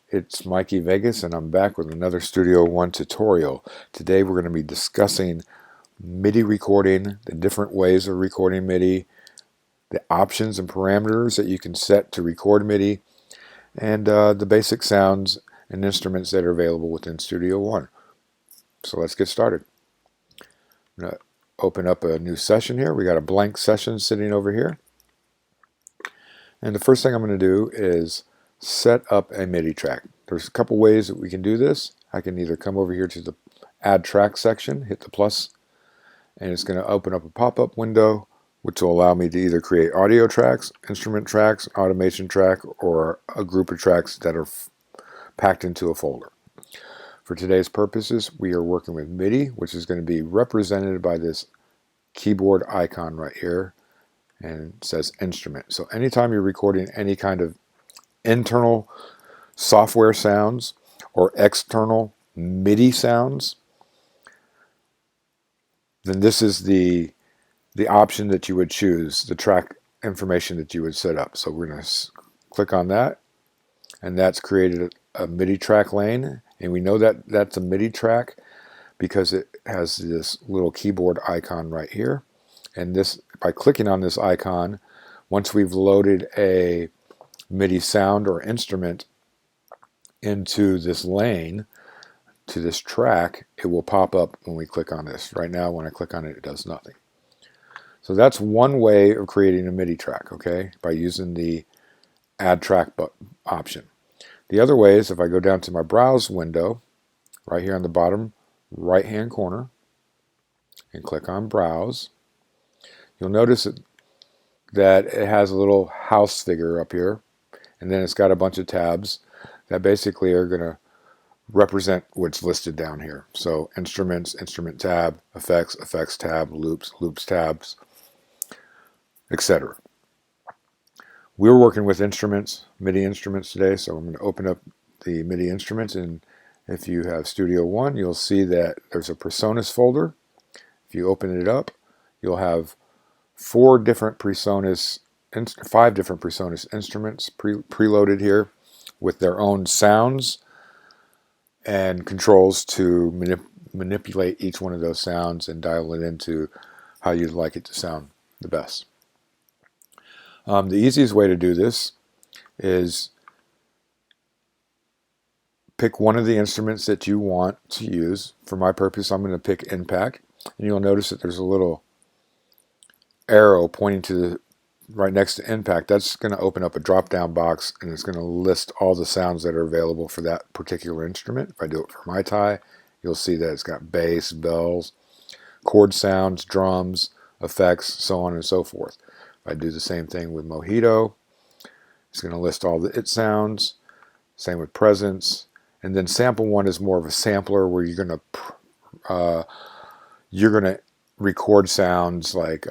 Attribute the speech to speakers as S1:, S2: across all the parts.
S1: It's Mikey Vegas, and I'm back with another Studio One tutorial. Today we're going to be discussing MIDI recording, the different ways of recording MIDI, the options and parameters that you can set to record MIDI, and the basic sounds and instruments that are available within Studio One. So let's get started. I'm going to open up a new session here. We got a blank session sitting over here. And the first thing I'm going to do is set up a MIDI track. There's a couple ways that we can do this. I can either come over here to the Add Track section, hit the plus, and it's going to open up a pop-up window which will allow me to either create audio tracks, instrument tracks, automation track, or a group of tracks that are packed into a folder. For today's purposes, we are working with MIDI, which is going to be represented by this keyboard icon right here, and it says instrument. So anytime you're recording any kind of internal software sounds or external MIDI sounds, then this is the option that you would choose, the track information that you would set up. So we're going to click on that, and that's created a MIDI track lane, and we know that that's a MIDI track because it has this little keyboard icon right here. And this, by clicking on this icon, once we've loaded a MIDI sound or instrument into this lane, to this track, it will pop up when we click on this. Right now, when I click on it, it does nothing. So that's one way of creating a MIDI track, okay, by using the Add Track option. The other way is if I go down to my Browse window, right here on the bottom right-hand corner, and click on Browse, you'll notice that it has a little house figure up here, and then it's got a bunch of tabs that basically are going to represent what's listed down here. So instruments, instrument tab, effects, effects tab, loops, loops tabs, etc. We're working with instruments, MIDI instruments today, so I'm going to open up the MIDI instruments, and if you have Studio One, you'll see that there's a Presonus folder. If you open it up, you'll have 5 different Presonus instruments preloaded here with their own sounds and controls to manipulate each one of those sounds and dial it into how you'd like it to sound the best. The easiest way to do this is pick one of the instruments that you want to use. For my purpose, I'm going to pick Impact, and you'll notice that there's a little arrow pointing to the right next to Impact. That's going to open up a drop-down box, and it's going to list all the sounds that are available for that particular instrument. If I do it for my tie, you'll see that it's got bass, bells, chord sounds, drums, effects, so on and so forth. If I do the same thing with Mojito, it's going to list all the it sounds. Same with Presence. And then Sample One is more of a sampler where you're going to record sounds like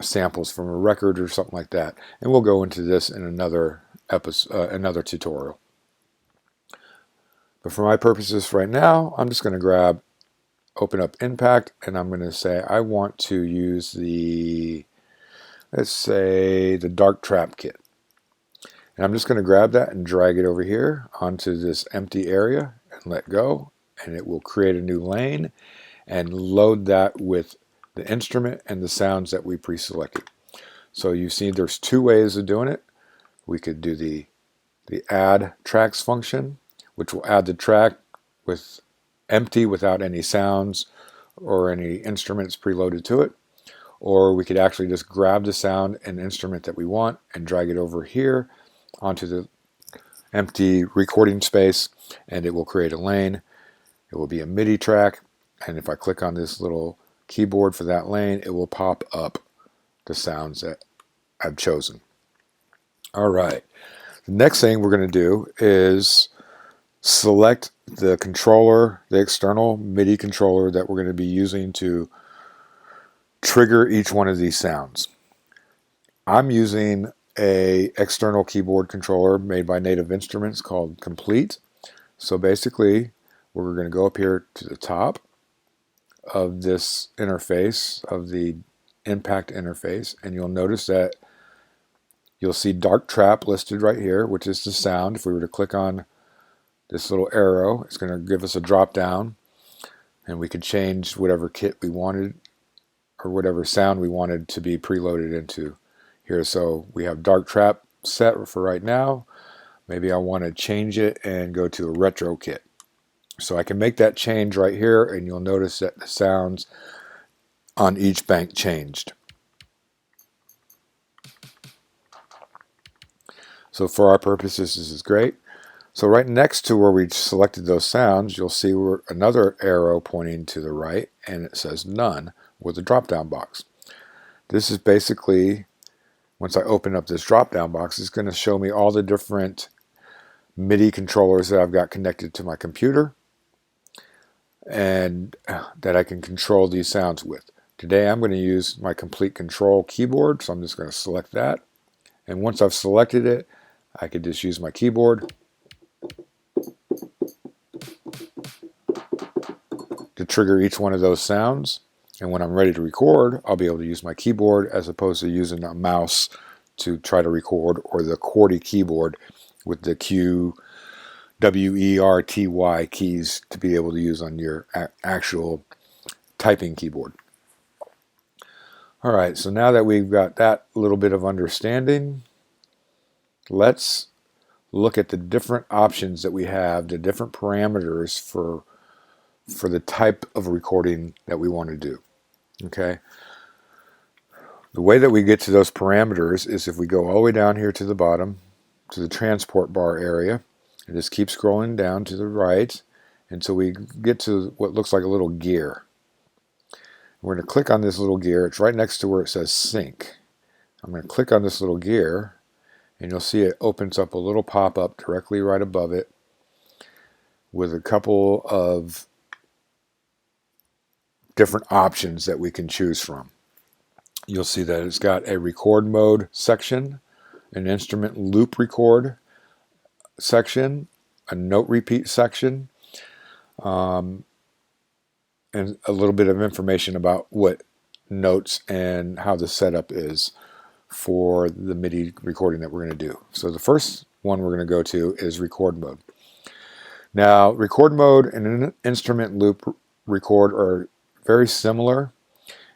S1: samples from a record or something like that. And we'll go into this in another another tutorial. But for my purposes right now, I'm just going to open up Impact, and I'm going to say I want to use let's say the Dark Trap Kit. And I'm just going to grab that and drag it over here onto this empty area and let go, and it will create a new lane and load that with the instrument and the sounds that we pre-selected. So you see there's 2 ways of doing it. We could do the Add Tracks function, which will add the track with empty without any sounds or any instruments preloaded to it. Or we could actually just grab the sound and instrument that we want and drag it over here onto the empty recording space, and it will create a lane. It will be a MIDI track, and if I click on this little keyboard for that lane, it will pop up the sounds that I've chosen. All right. The next thing we're going to do is select the controller, the external MIDI controller that we're going to be using to trigger each one of these sounds. I'm using a external keyboard controller made by Native Instruments called Complete. So basically, we're going to go up here to the top of this interface, of the Impact interface, and you'll notice that you'll see Dark Trap listed right here, which is the sound. If we were to click on this little arrow. It's going to give us a drop down, and we could change whatever kit we wanted or whatever sound we wanted to be preloaded into here. So we have Dark Trap set for right now. Maybe I want to change it and go to a retro kit. So I can make that change right here, and you'll notice that the sounds on each bank changed. So for our purposes, this is great. So right next to where we selected those sounds, you'll see another arrow pointing to the right, and it says None with a drop-down box. This is basically, once I open up this drop-down box, it's going to show me all the different MIDI controllers that I've got connected to my computer and that I can control these sounds with. Today I'm going to use my Complete Control keyboard, so I'm just going to select that. And once I've selected it, I could just use my keyboard to trigger each one of those sounds. And when I'm ready to record, I'll be able to use my keyboard as opposed to using a mouse to try to record, or the QWERTY keyboard with the Q, W, E, R, T, Y keys to be able to use on your actual typing keyboard. All right, so now that we've got that little bit of understanding, let's look at the different options that we have, the different parameters for the type of recording that we want to do. Okay. The way that we get to those parameters is if we go all the way down here to the bottom, to the transport bar area, and just keep scrolling down to the right until we get to what looks like a little gear. We're going to click on this little gear. It's right next to where it says sync. I'm going to click on this little gear, and you'll see it opens up a little pop-up directly right above it with a couple of different options that we can choose from. You'll see that it's got a record mode section, an instrument loop record section, a note repeat section, and a little bit of information about what notes and how the setup is for the MIDI recording that we're going to do. So the first one we're going to go to is record mode. Now, record mode and an instrument loop record are very similar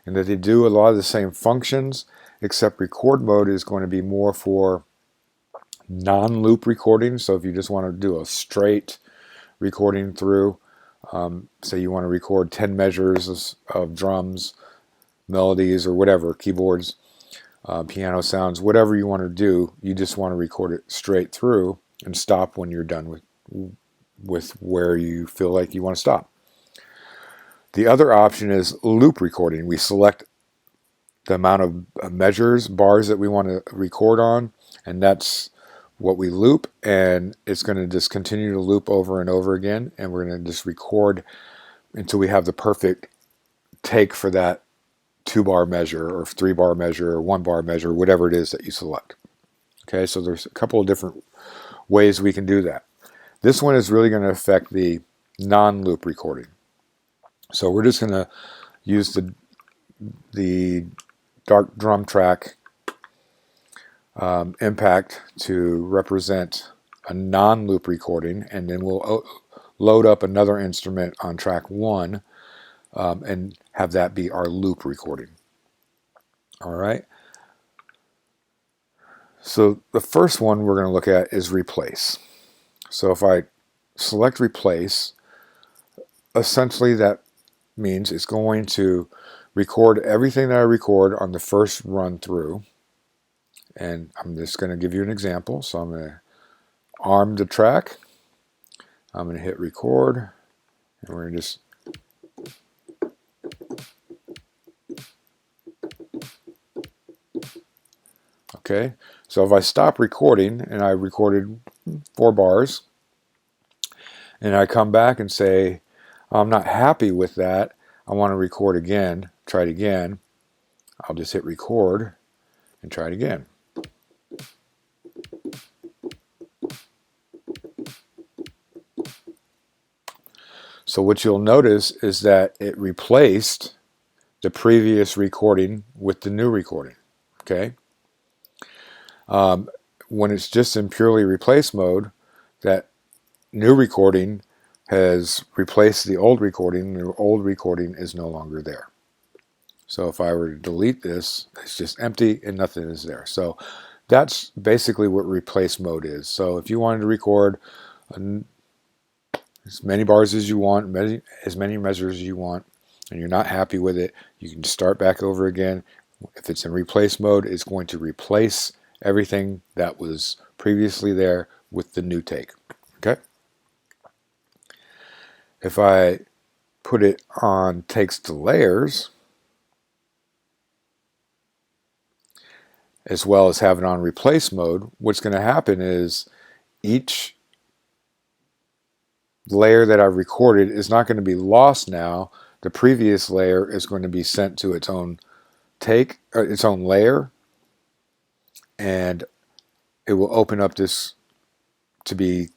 S1: in that they do a lot of the same functions, except record mode is going to be more for non-loop recording. So if you just want to do a straight recording through, say you want to record 10 measures of drums, melodies, or whatever, keyboards, piano sounds, whatever you want to do, you just want to record it straight through and stop when you're done with where you feel like you want to stop. The other option is loop recording. We select the amount of measures, bars that we want to record on, and that's what we loop, and it's going to just continue to loop over and over again, and we're going to just record until we have the perfect take for that 2-bar measure or 3-bar measure or 1-bar measure, whatever it is that you select. Okay, so there's a couple of different ways we can do that. This one is really going to affect the non-loop recording. So we're just going to use the dark drum track impact to represent a non-loop recording, and then we'll load up another instrument on track 1 and have that be our loop recording. All right. So the first one we're going to look at is replace. So if I select replace, essentially that means it's going to record everything that I record on the first run through. And I'm just going to give you an example. So I'm going to arm the track. I'm going to hit record, and we're going to just okay. So if I stop recording and I recorded 4 bars, and I come back and say, I'm not happy with that, I want to record again, try it again, I'll just hit record and try it again. So what you'll notice is that it replaced the previous recording with the new recording. Okay. When it's just in purely replace mode, that new recording has replaced the old recording. The old recording is no longer there. So if I were to delete this, it's just empty and nothing is there. So that's basically what replace mode is. So if you wanted to record as many bars as you want, as many measures as you want, and you're not happy with it, you can start back over again. If it's in replace mode, it's going to replace everything that was previously there with the new take. Okay? If I put it on takes to layers, as well as have it on replace mode, what's going to happen is each layer that I've recorded is not going to be lost now. The previous layer is going to be sent to its own take, or its own layer, and it will open up this to be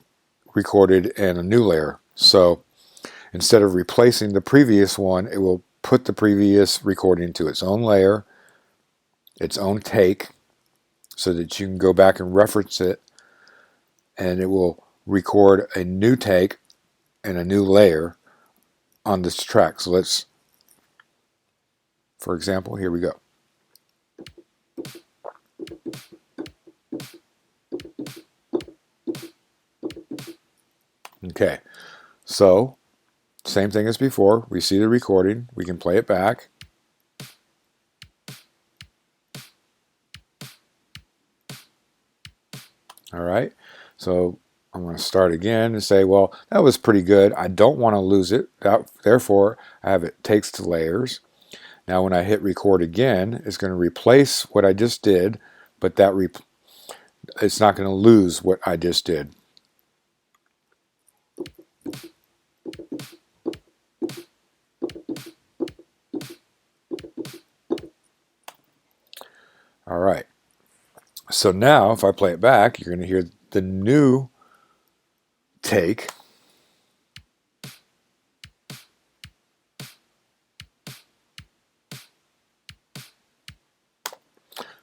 S1: recorded in a new layer. So instead of replacing the previous one, it will put the previous recording to its own layer, its own take, so that you can go back and reference it, and it will record a new take and a new layer on this track. So let's, for example, here we go. Okay, so same thing as before. We see the recording. We can play it back. All right, so I'm going to start again and say, well, that was pretty good. I don't want to lose it. Therefore, I have it takes to layers. Now when I hit record again, it's going to replace what I just did, but it's not going to lose what I just did. All right. So now if I play it back, you're going to hear the new take.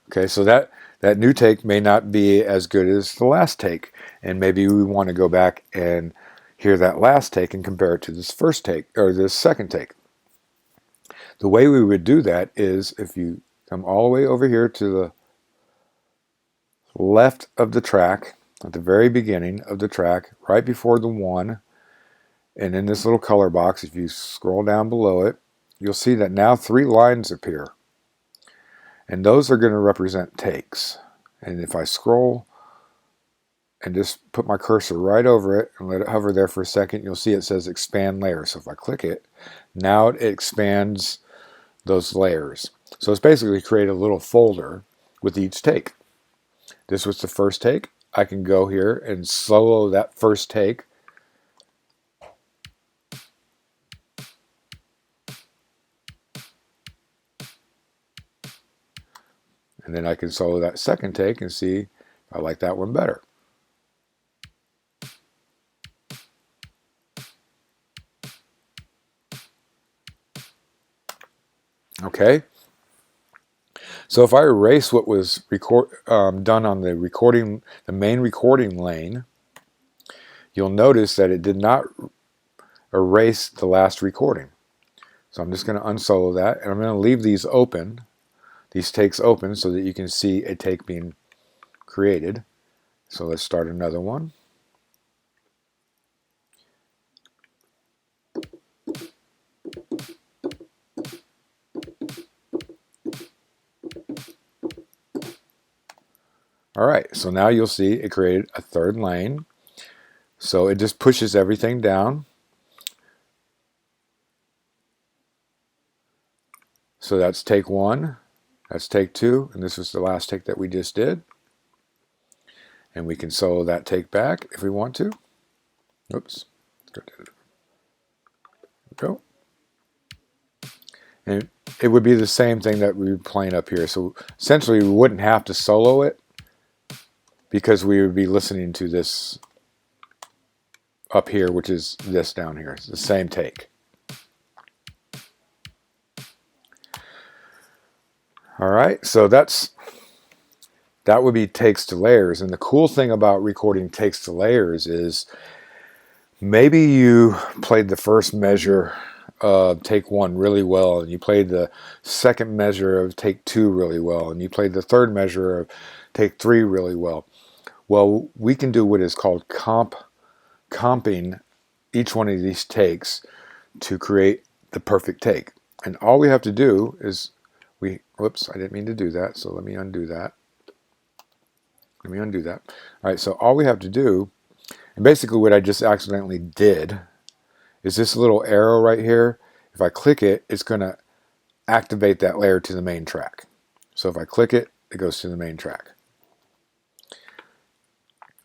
S1: Okay, so that new take may not be as good as the last take, and maybe we want to go back and hear that last take and compare it to this first take or this second take. The way we would do that is if you come all the way over here to the left of the track, at the very beginning of the track, right before the 1, and in this little color box, if you scroll down below it, you'll see that now 3 lines appear. And those are going to represent takes. And if I scroll and just put my cursor right over it and let it hover there for a second, you'll see it says expand layer. So if I click it, now it expands those layers. So it's basically created a little folder with each take. This was the first take. I can go here and solo that first take. And then I can solo that second take and see if I like that one better. Okay. So if I erase what was done on the main recording lane, you'll notice that it did not erase the last recording. So I'm just going to unsolo that, and I'm going to leave these open, these takes open, so that you can see a take being created. So let's start another one. All right, so now you'll see it created a third lane. So it just pushes everything down. So that's take 1, that's take 2, and this was the last take that we just did. And we can solo that take back if we want to. Oops. There we go. And it would be the same thing that we were playing up here. So essentially we wouldn't have to solo it because we would be listening to this up here, which is this down here. It's the same take. All right, so that would be takes to layers. And the cool thing about recording takes to layers is Maybe you played the first measure of take one really well, and you played the second measure of take two really well, and you played the third measure of take three really well. Well, we can do what is called comping each one of these takes to create the perfect take. And all we have to do is whoops, I didn't mean to do that, so let me undo that. Let me undo that. All right, so all we have to do, and basically what I just accidentally did, is this little arrow right here. If I click it, it's going to activate that layer to the main track. So if I click it, it goes to the main track.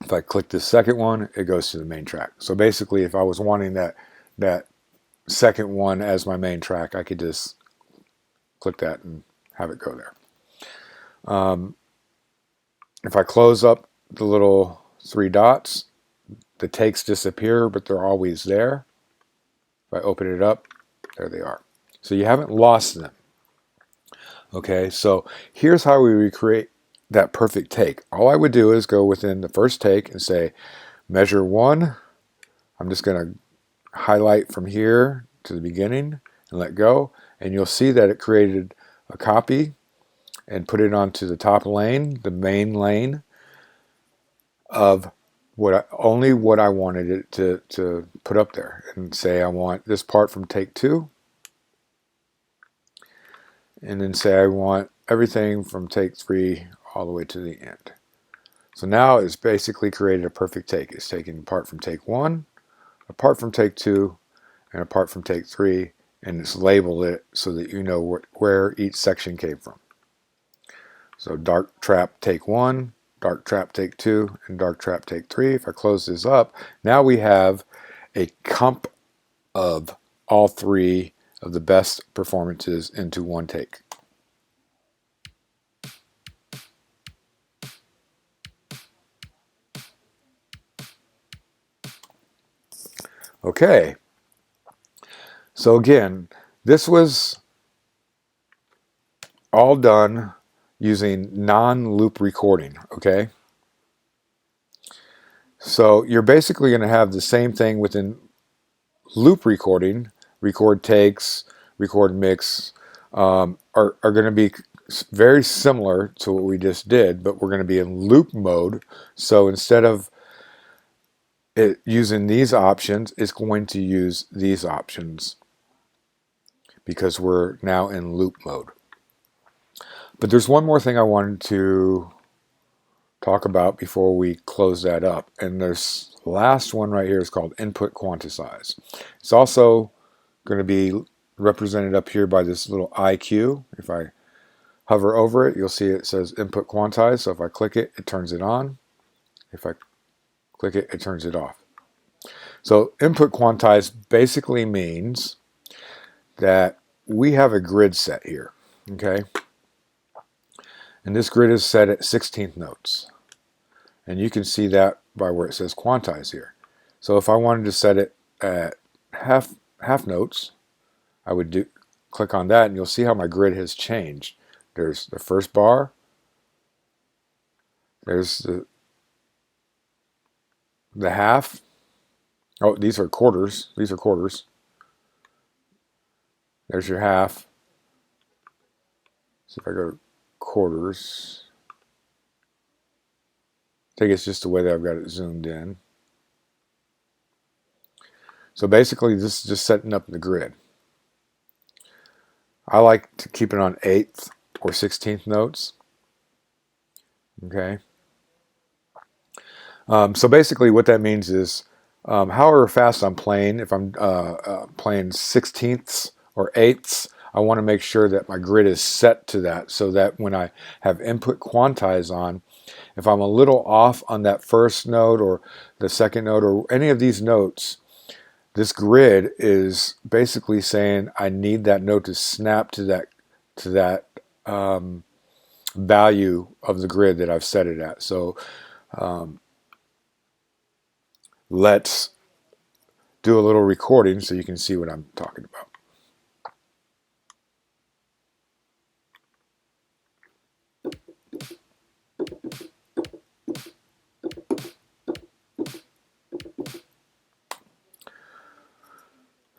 S1: If I click the second one, it goes to the main track. So basically, if I was wanting that second one as my main track, I could just click that and have it go there. If I close up the little three dots, the takes disappear, but they're always there. If I open it up, there they are. So you haven't lost them. Okay, so here's how we recreate that perfect take. All I would do is go within the first take and say, measure one. I'm just going to highlight from here to the beginning and let go. And you'll see that it created a copy and put it onto the top lane, the main lane of only what I wanted it to put up there. And say I want this part from take two. And then say I want everything from take three all the way to the end. So now it's basically created a perfect take. It's taken apart from take one, apart from take two, and apart from take three, and it's labeled it so that you know where each section came from. So dark trap take one, dark trap take two, and dark trap take three. If I close this up, now we have a comp of all three of the best performances into one take. Okay, so again, this was all done using non-loop recording, okay? So you're basically going to have the same thing within loop recording. Record takes, record mix are going to be very similar to what we just did, but we're going to be in loop mode. So instead of it using these options, it's going to use these options because we're now in loop mode. But there's one more thing I wanted to talk about before we close that up. And this last one right here is called input quantize. It's also going to be represented up here by this little IQ. If I hover over it, you'll see it says input quantize. So if I click it, it turns it on. If I click it, it turns it off. So input quantize basically means that we have a grid set here, okay? And this grid is set at 16th notes. And you can see that by where it says quantize here. So if I wanted to set it at half notes, I would click on that, and you'll see how my grid has changed. There's the first bar. There's the half. Oh, these are quarters. These are quarters. There's your half. So if I go to quarters, I think it's just the way that I've got it zoomed in. So basically, this is just setting up the grid. I like to keep it on 8th or 16th notes. Okay. So basically, what that means is, however fast I'm playing, if I'm playing 16ths or 8ths, I want to make sure that my grid is set to that, so that when I have input quantize on, if I'm a little off on that first note or the second note or any of these notes, this grid is basically saying I need that note to snap to that value of the grid that I've set it at. So let's do a little recording so you can see what I'm talking about.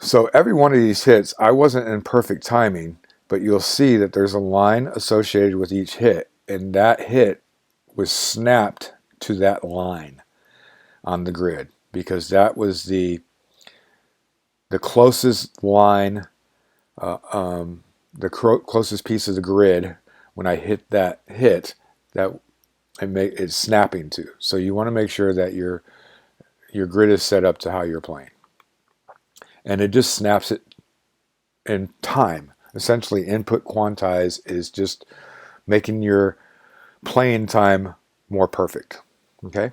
S1: So every one of these hits, I wasn't in perfect timing, but you'll see that there's a line associated with each hit, and that hit was snapped to that line on the grid because that was the closest line, closest piece of the grid. When I hit that it's snapping to. So you want to make sure that your grid is set up to how you're playing, and it just snaps it in time. Essentially, input quantize is just making your playing time more perfect. Okay,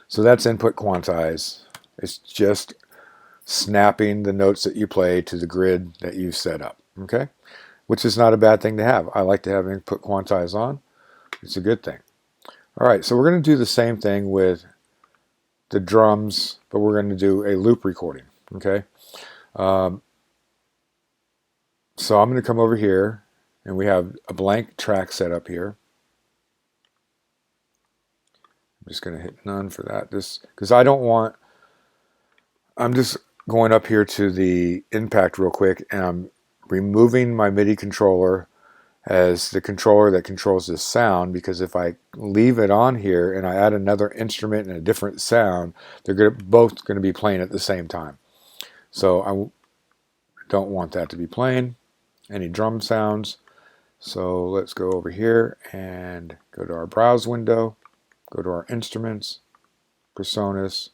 S1: so that's input quantize. It's just snapping the notes that you play to the grid that you set up. Okay, which is not a bad thing to have. I like to have input quantize on. It's a good thing. All right, so we're going to do the same thing with the drums, but we're going to do a loop recording. Okay, so I'm going to come over here, and we have a blank track set up here. I'm just going to hit none for that, just because I don't want. I'm just going up here to the impact real quick, and I'm removing my MIDI controller as the controller that controls this sound, because if I leave it on here and I add another instrument and a different sound, they're both going to be playing at the same time. So I don't want that to be playing. Any drum sounds. So let's go over here and go to our browse window, go to our instruments, Presonus,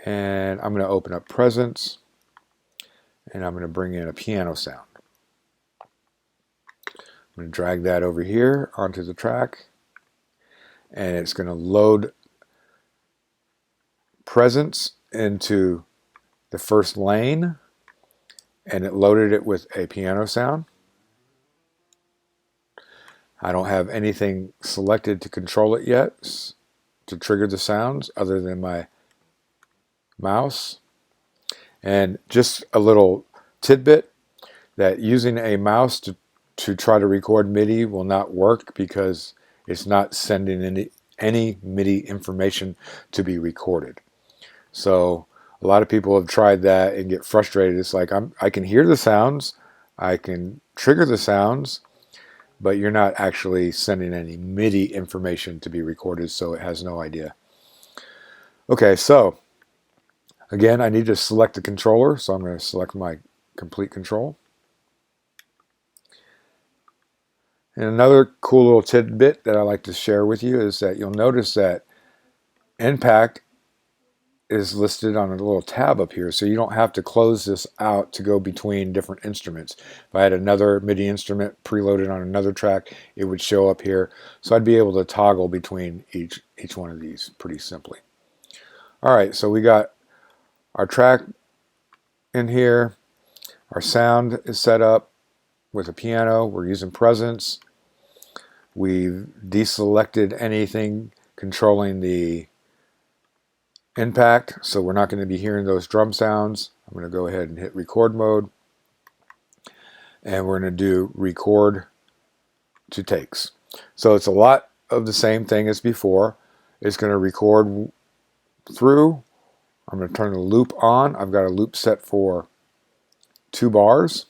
S1: and I'm going to open up Presence, and I'm going to bring in a piano sound. I'm going to drag that over here onto the track, and it's going to load Presence into the first lane, and it loaded it with a piano sound. I don't have anything selected to control it yet, to trigger the sounds, other than my mouse. And just a little tidbit, that using a mouse to try to record MIDI will not work, because it's not sending any MIDI information to be recorded. So a lot of people have tried that and get frustrated. It's like, I can hear the sounds, I can trigger the sounds, but you're not actually sending any MIDI information to be recorded, so it has no idea. Okay, so again, I need to select the controller, so I'm going to select my complete control. And another cool little tidbit that I like to share with you is that you'll notice that impact is listed on a little tab up here, so you don't have to close this out to go between different instruments. If I had another MIDI instrument preloaded on another track, it would show up here, so I'd be able to toggle between each one of these pretty simply. All right, so we got our track in here, our sound is set up with a piano, we're using Presence, we've deselected anything controlling the impact, so we're not going to be hearing those drum sounds. I'm going to go ahead and hit record mode, and we're going to do record to takes. So it's a lot of the same thing as before. It's going to record through. I'm going to turn the loop on. I've got a loop set for 2 bars.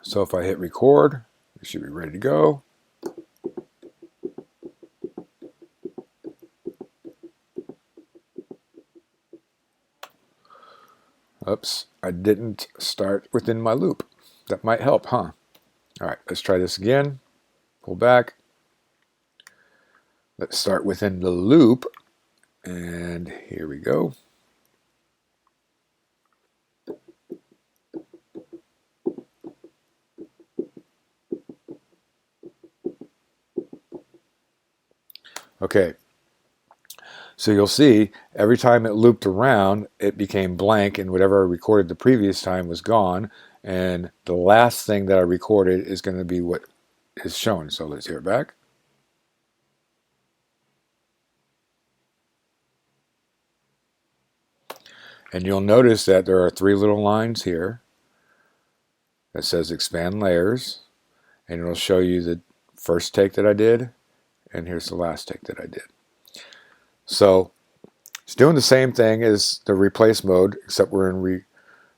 S1: So if I hit record, it should be ready to go. Oops, I didn't start within my loop. That might help, huh? All right, let's try this again. Pull back. Let's start within the loop, and here we go. Okay, so you'll see every time it looped around, it became blank, and whatever I recorded the previous time was gone, and the last thing that I recorded is going to be what is shown. So let's hear it back. And you'll notice that there are 3 little lines here that says expand layers, and it'll show you the first take that I did, and here's the last take that I did. So It's doing the same thing as the replace mode, except we're in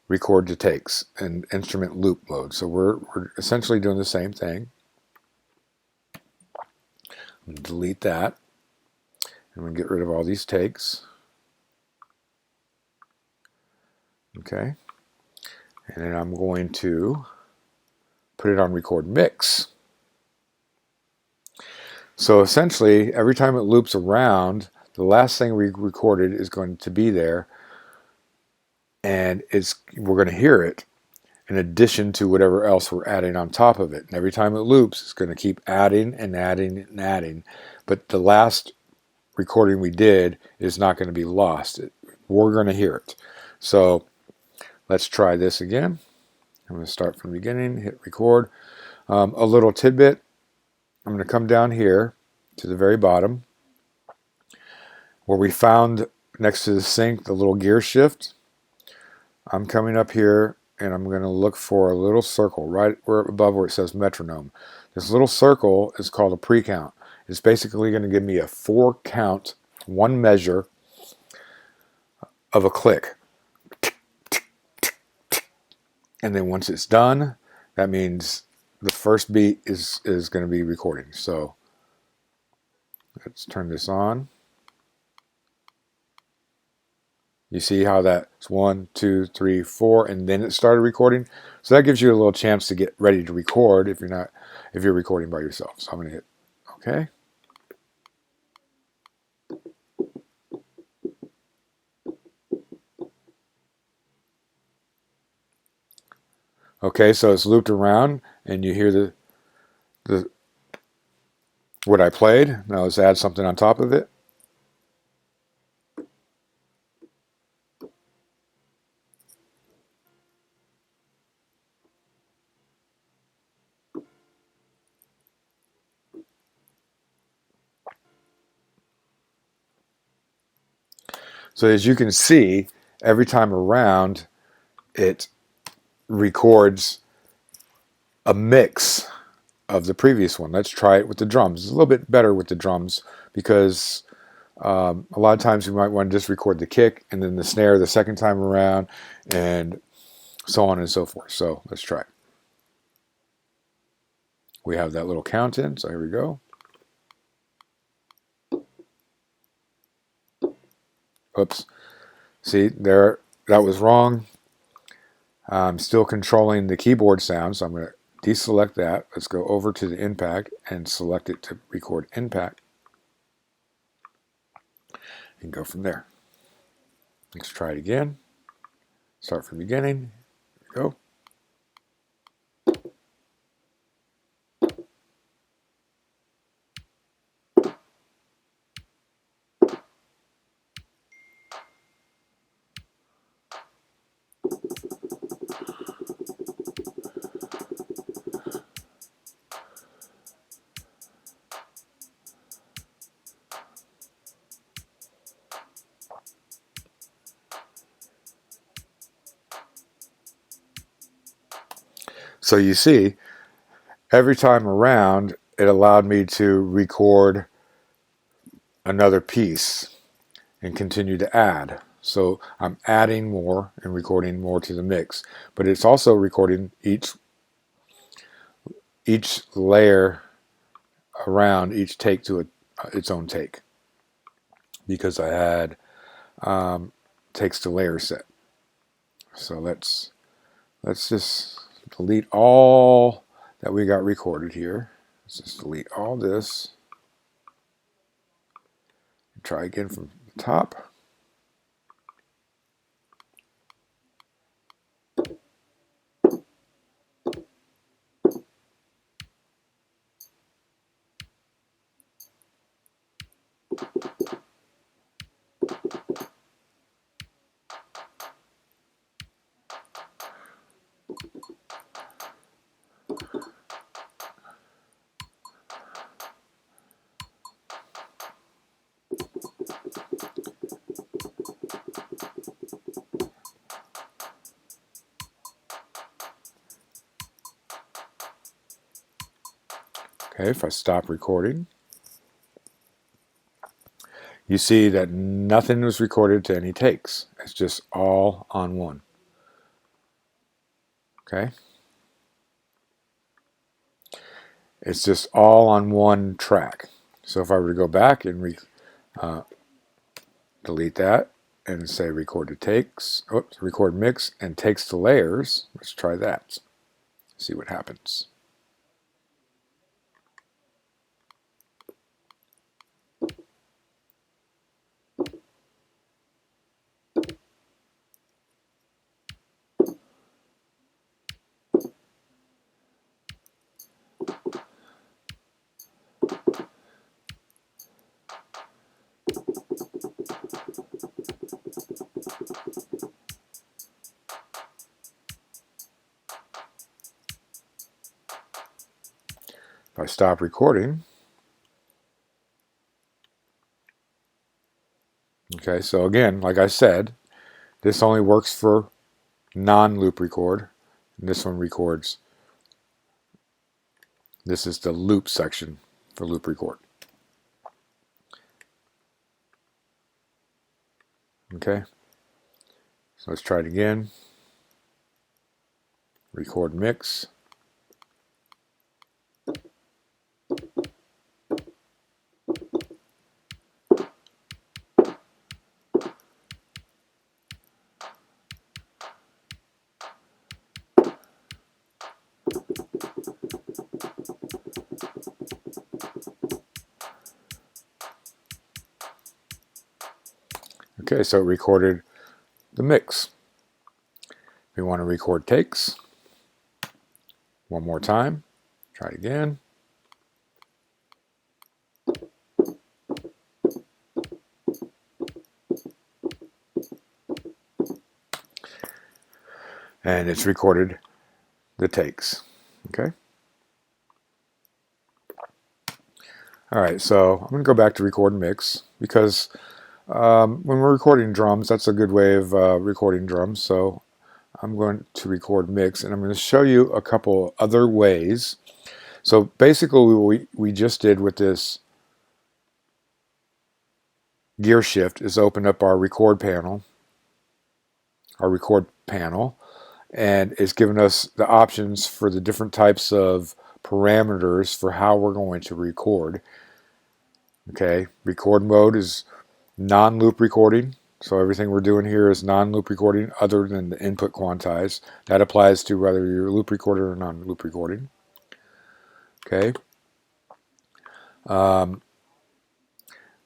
S1: record to takes and instrument loop mode. So we're essentially doing the same thing. I'm going to delete that. I'm going to get rid of all these takes. Okay. And then I'm going to put it on record mix. So essentially, every time it loops around, the last thing we recorded is going to be there, and we're going to hear it in addition to whatever else we're adding on top of it. And every time it loops, it's going to keep adding and adding and adding. But the last recording we did is not going to be lost. We're going to hear it. So let's try this again. I'm going to start from the beginning, hit record. A little tidbit. I'm going to come down here to the very bottom where we found next to the sync the little gear shift. I'm coming up here and I'm going to look for a little circle right above where it says metronome. This little circle is called a pre-count. It's basically going to give me a 4 count, 1 measure of a click. And then once it's done, that means the first beat is going to be recording. So let's turn this on. You see how that's 1, 2, 3, 4, and then it started recording. So that gives you a little chance to get ready to record if you're recording by yourself. So I'm going to hit OK. Okay, so it's looped around, and you hear the what I played. Now let's add something on top of it. So as you can see, every time around, it records a mix of the previous one. Let's try it with the drums. It's a little bit better with the drums because a lot of times you might want to just record the kick and then the snare the second time around and so on and so forth. So let's try it. We have that little count in, so here we go. Oops. See, there, that was wrong. I'm still controlling the keyboard sound, so I'm going to deselect that. Let's go over to the impact and select it to record impact and go from there. Let's try it again. Start from the beginning. Here we go. So you see, every time around, it allowed me to record another piece and continue to add. So I'm adding more and recording more to the mix, but it's also recording each layer around each take to its own take because I had takes to layer set. So let's just delete all that we got recorded here. Let's just delete all this. Try again from the top. Okay, if I stop recording, you see that nothing was recorded to any takes. It's just all on one. Okay? It's just all on one track. So if I were to go back and delete that and say record to takes, record mix and takes to layers, let's try that. See what happens. If I stop recording, okay, so again, like I said, this only works for non-loop record, and this one records. This is the loop section for loop record. Okay, so let's try it again. Record mix. Okay, so it recorded the mix. We want to record takes. One more time. Try it again. And it's recorded the takes. Okay. All right, so I'm going to go back to record and mix because when we're recording drums, that's a good way of recording drums. So I'm going to record mix, and I'm going to show you a couple other ways. So basically what we just did with this gear shift is open up our record panel, and it's given us the options for the different types of parameters for how we're going to record. Okay, record mode is non-loop recording. So everything we're doing here is non-loop recording other than the input quantize. That applies to whether you're loop recording or non-loop recording. Okay.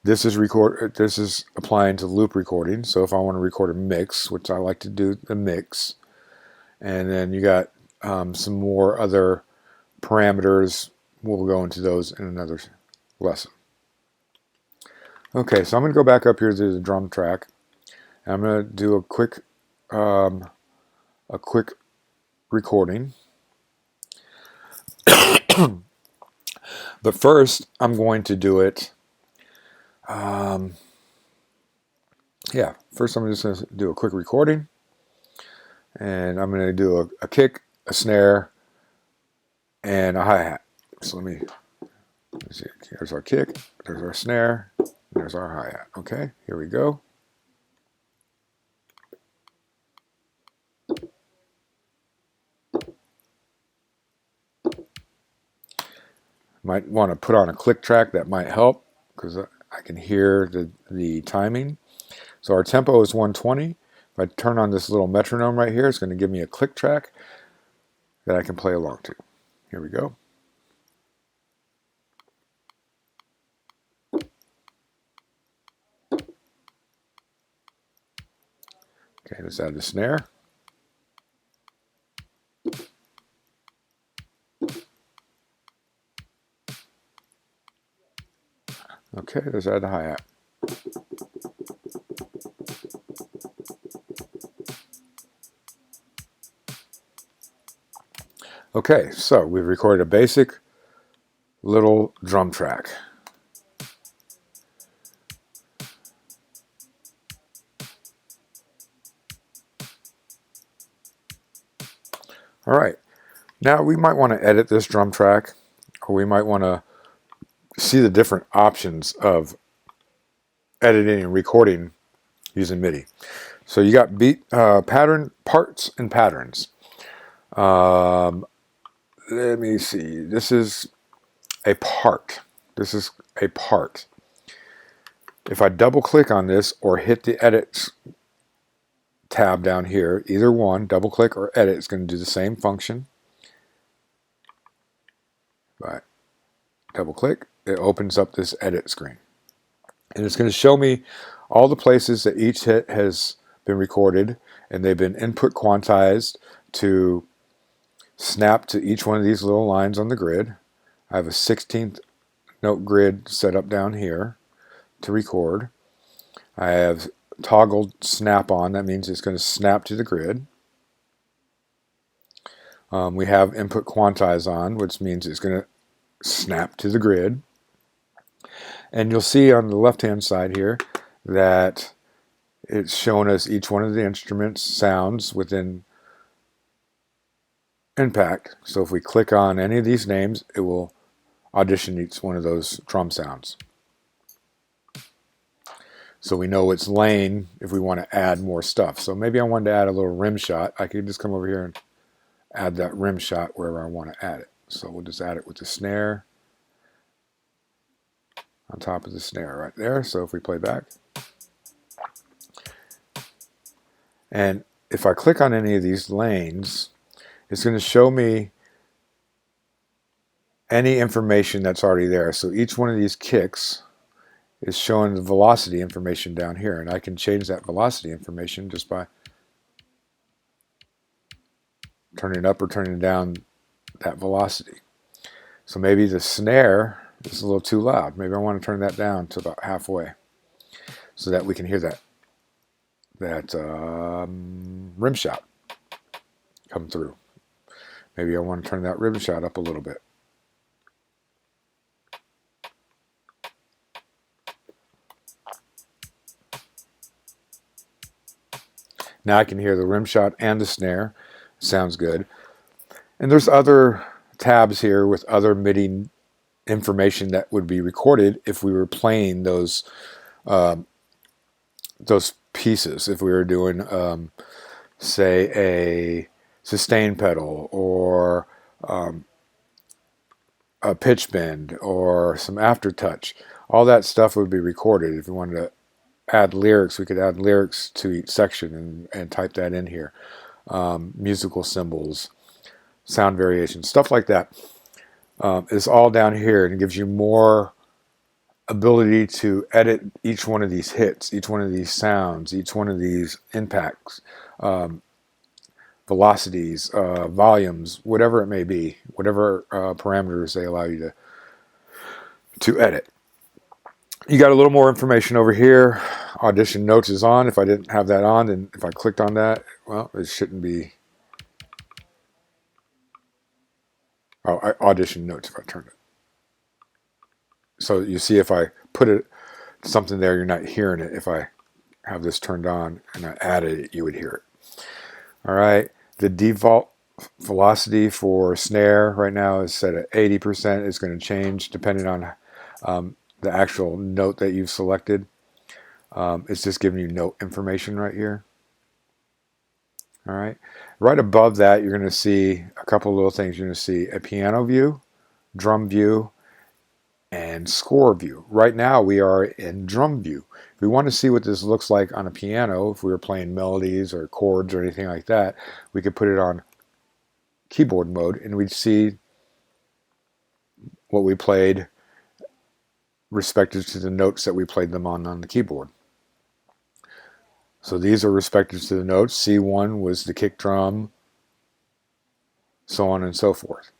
S1: This is applying to loop recording. So if I want to record a mix, which I like to do the mix, and then you got some more other parameters. We'll go into those in another lesson. Okay, so I'm going to go back up here to the drum track. I'm going to do a quick recording. But first, I'm going to do it. First I'm just going to do a quick recording. And I'm going to do a kick, a snare, and a hi-hat. So let's see. Here's our kick, there's our snare, there's our hi-hat. Okay, here we go. Might want to put on a click track, that might help because I can hear the timing. So our tempo is 120. If I turn on this little metronome right here, it's going to give me a click track that I can play along to. Here we go. Okay, let's add the snare. Okay, let's add the hi-hat. Okay, so we've recorded a basic little drum track. All right, now we might want to edit this drum track, or we might want to see the different options of editing and recording using MIDI. So you got beat pattern parts and patterns. Let me see. This is a part. This is a part. If I double click on this or hit the edit tab down here, either one, double click or edit, it's going to do the same function. If I double click, it opens up this edit screen. And it's going to show me all the places that each hit has been recorded, and they've been input quantized to snap to each one of these little lines on the grid. I have a 16th note grid set up down here to record. I have toggled snap on. That means it's going to snap to the grid. We have input quantize on, which means it's going to snap to the grid. And you'll see on the left hand side here that it's showing us each one of the instruments sounds within Impact. So if we click on any of these names, it will audition each one of those drum sounds. So we know its lane if we want to add more stuff. So maybe I wanted to add a little rim shot. I could just come over here and add that rim shot wherever I want to add it. So we'll just add it with the snare on top of the snare right there. So if we play back, and if I click on any of these lanes, it's going to show me any information that's already there. So each one of these kicks is showing the velocity information down here, and I can change that velocity information just by turning up or turning down that velocity. So maybe the snare is a little too loud. Maybe I want to turn that down to about halfway so that we can hear that rim shot come through. Maybe I want to turn that rim shot up a little bit. Now I can hear the rim shot and the snare. Sounds good. And there's other tabs here with other MIDI information that would be recorded if we were playing those pieces. If we were doing, say, a sustain pedal or a pitch bend or some aftertouch. All that stuff would be recorded. If we wanted to add lyrics, we could add lyrics to each section and type that in here. Musical symbols, sound variations, stuff like that is all down here, and it gives you more ability to edit each one of these hits, each one of these sounds, each one of these impacts, velocities, volumes, whatever it may be, whatever parameters they allow you to edit. You got a little more information over here. Audition notes is on. If I didn't have that on, then if I clicked on that, well, it shouldn't be. Oh, audition notes if I turned it. So you see if I put something there, you're not hearing it. If I have this turned on and I added it, you would hear it. All right. The default velocity for snare right now is set at 80%. It's going to change depending on the actual note that you've selected. It's just giving you note information right here. All right. Right above that, you're going to see a couple of little things. You're going to see a piano view, drum view, and score view. Right now, we are in drum view. If we want to see what this looks like on a piano, if we were playing melodies or chords or anything like that, we could put it on keyboard mode, and we'd see what we played respective to the notes that we played them on the keyboard. So these are respective to the notes. C1 was the kick drum, so on and so forth.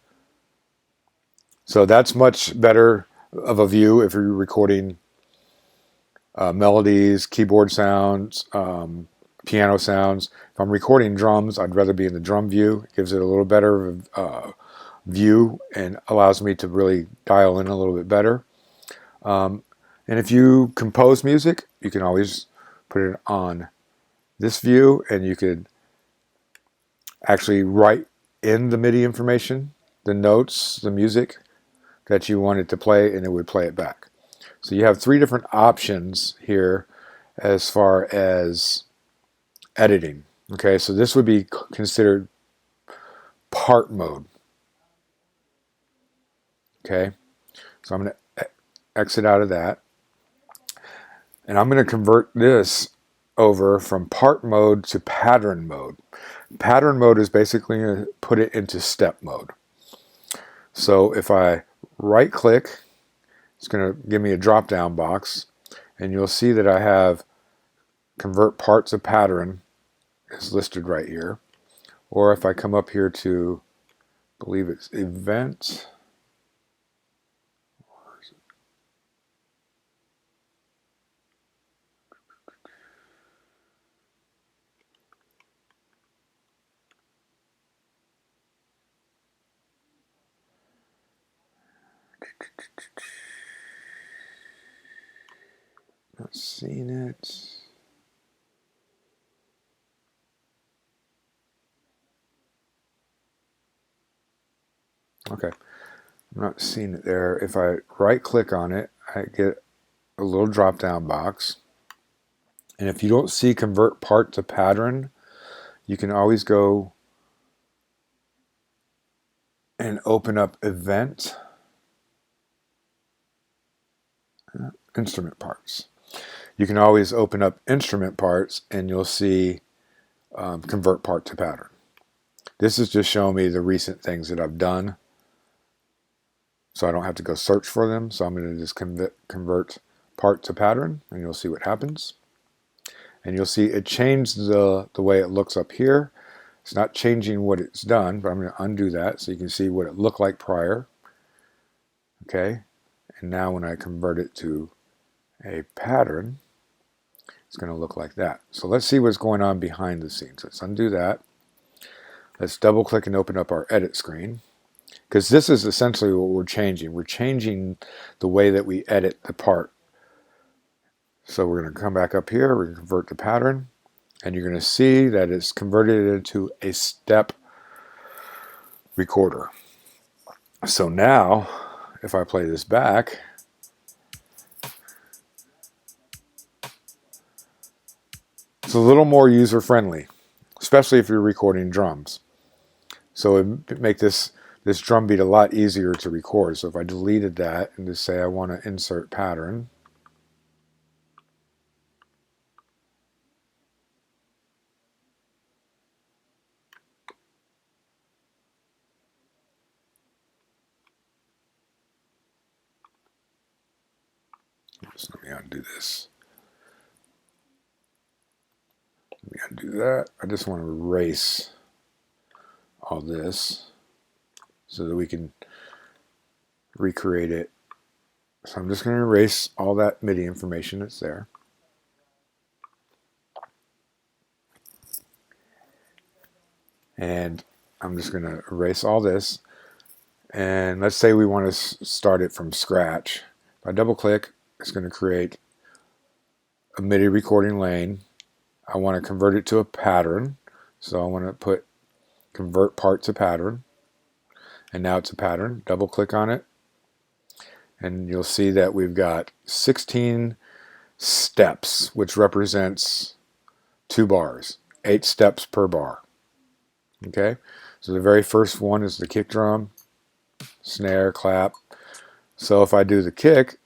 S1: So that's much better of a view if you're recording melodies, keyboard sounds, piano sounds. If I'm recording drums, I'd rather be in the drum view. It gives it a little better view and allows me to really dial in a little bit better. And if you compose music, you can always put it on this view, and you could actually write in the MIDI information, the notes, the music that you wanted to play, and it would play it back. So you have three different options here as far as editing. Okay, so this would be considered part mode. Okay, so I'm going to exit out of that. And I'm going to convert this over from part mode to pattern mode. Pattern mode is basically going to put it into step mode. So if I right click, it's going to give me a drop down box, and you'll see that I have convert part to pattern is listed right here. Or if I come up here to, I believe it's event, not seeing it. Okay, I'm not seeing it there. If I right click on it, I get a little drop down box. And if you don't see convert part to pattern, you can always go and open up event, instrument parts. You can always open up instrument parts and you'll see convert part to pattern. This is just showing me the recent things that I've done, so I don't have to go search for them. So I'm going to just convert part to pattern, and you'll see what happens. And you'll see it changed the way it looks up here. It's not changing what it's done, but I'm going to undo that so you can see what it looked like prior. Okay, and now when I convert it to a pattern, it's going to look like that. So let's see what's going on behind the scenes. Let's undo that. Let's double click and open up our edit screen, because this is essentially what we're changing. We're changing the way that we edit the part. So we're going to come back up here, we're going to convert to pattern, and you're going to see that it's converted into a step recorder. So now, if I play this back, it's a little more user-friendly, especially if you're recording drums. So it make this drum beat a lot easier to record. So if I deleted that and just say I want to insert pattern, so let me undo this. Let me undo that. I just want to erase all this so that we can recreate it. So I'm just going to erase all that MIDI information that's there. And I'm just going to erase all this. And let's say we want to start it from scratch. If I double click, it's going to create a MIDI recording lane. I want to convert it to a pattern. So I want to put convert part to pattern. And now it's a pattern. Double click on it. And you'll see that we've got 16 steps, which represents 2 bars, 8 steps per bar. Okay, so the very first one is the kick drum, snare, clap. So if I do the kick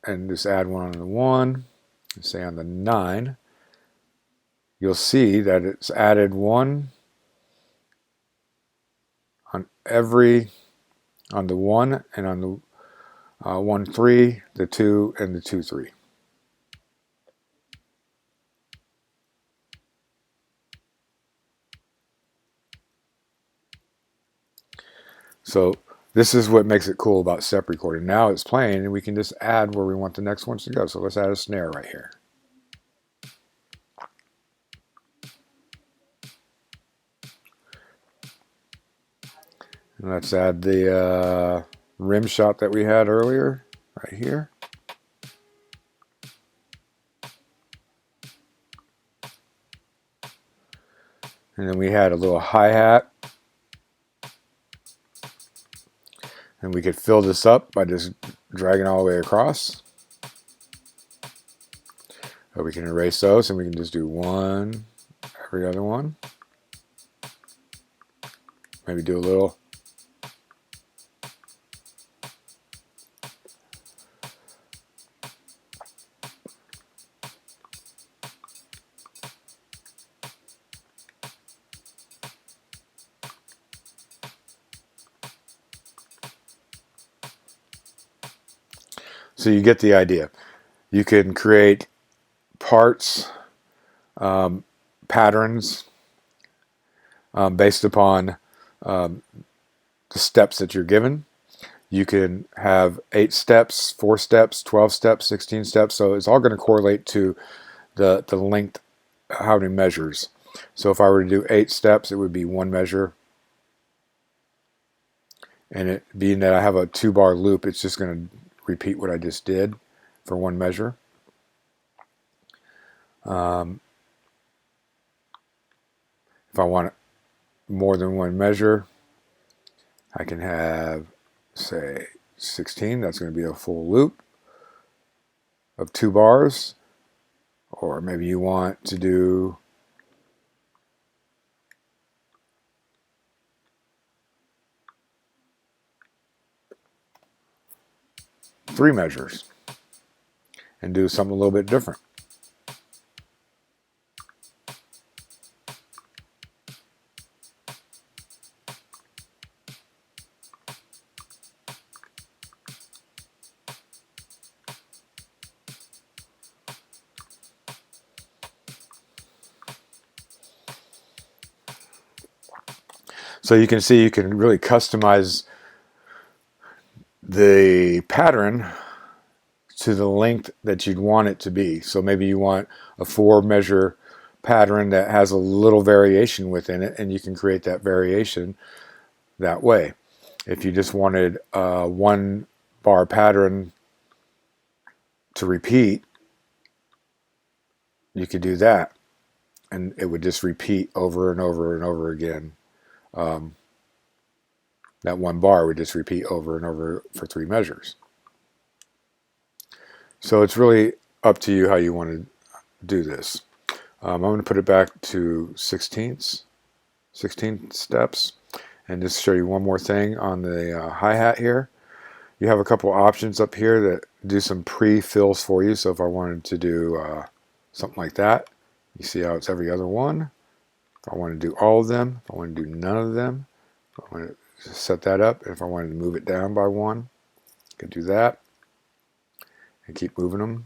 S1: and just add one on the 1, and say on the 9, you'll see that it's added 1 on the 1 and on the 1-3, the 2, and the 2-3. So this is what makes it cool about step recording. Now it's playing and we can just add where we want the next ones to go. So let's add a snare right here. And let's add the rim shot that we had earlier right here. And then we had a little hi-hat. And we could fill this up by just dragging all the way across. So we can erase those and we can just do one every other one. Maybe do a little. So you get the idea. You can create parts, patterns based upon the steps that you're given. You can have 8 steps, 4 steps, 12 steps, 16 steps. So it's all going to correlate to the length, how many measures. So if I were to do 8 steps, it would be 1 measure. And it being that I have a 2-bar loop, it's just going to repeat what I just did for 1 measure. If I want more than 1 measure, I can have, say, 16. That's going to be a full loop of 2 bars. Or maybe you want to do three measures and do something a little bit different. So you can see you can really customize the pattern to the length that you'd want it to be. So maybe you want a 4-measure pattern that has a little variation within it, and you can create that variation that way. If you just wanted a 1-bar pattern to repeat, you could do that, and it would just repeat over and over and over again. That 1 bar would just repeat over and over for 3 measures. So it's really up to you how you want to do this. I'm going to put it back to 16 steps, and just show you one more thing on the hi-hat here. You have a couple options up here that do some pre-fills for you. So if I wanted to do something like that, you see how it's every other one. If I want to do all of them, if I want to do none of them, if I want to set that up. And if I wanted to move it down by 1, I could do that and keep moving them.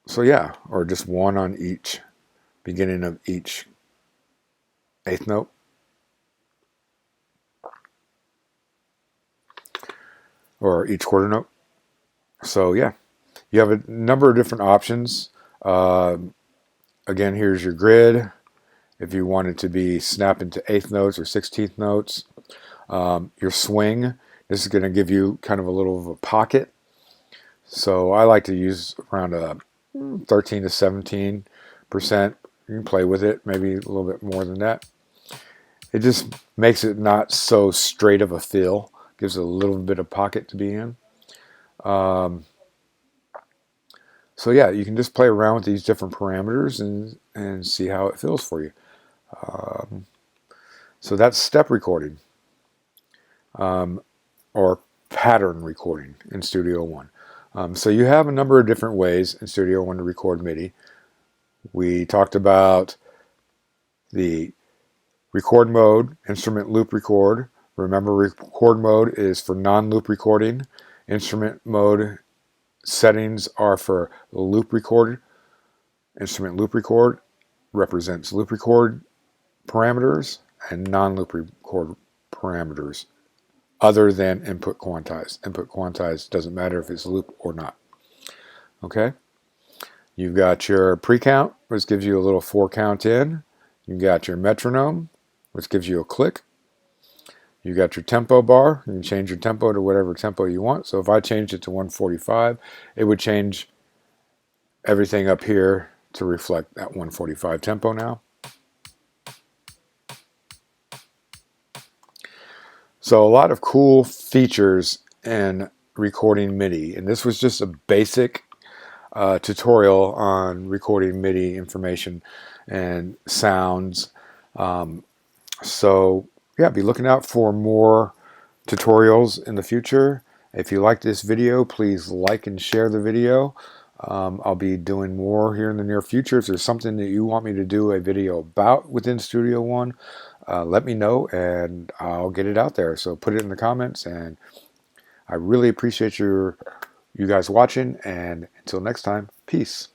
S1: So yeah, or just 1 on each beginning of each 8th note. Or each quarter note. So yeah, you have a number of different options. Again, here's your grid. If you want it to be snap into 8th notes or 16th notes. Your swing, this is going to give you kind of a little of a pocket. So I like to use around a 13 to 17%. You can play with it, maybe a little bit more than that. It just makes it not so straight of a feel. Gives it a little bit of pocket to be in. So yeah, you can just play around with these different parameters and see how it feels for you. So that's step recording, or pattern recording in Studio One. So you have a number of different ways in Studio One to record MIDI. We talked about the record mode, instrument loop record. Remember, record mode is for non-loop recording. Instrument mode settings are for loop record. Instrument loop record represents loop record parameters and non-loop record parameters other than input quantize. Input quantize doesn't matter if it's loop or not. Okay? You've got your pre-count, which gives you a little 4 count in. You've got your metronome, which gives you a click. You got your tempo bar. You can change your tempo to whatever tempo you want. So if I changed it to 145, it would change everything up here to reflect that 145 tempo now. So a lot of cool features in recording MIDI. And this was just a basic tutorial on recording MIDI information and sounds. So yeah, be looking out for more tutorials in the future. If you like this video, please like and share the video. I'll be doing more here in the near future. If there's something that you want me to do a video about within Studio One, let me know and I'll get it out there. So put it in the comments, and I really appreciate you guys watching, and until next time, peace.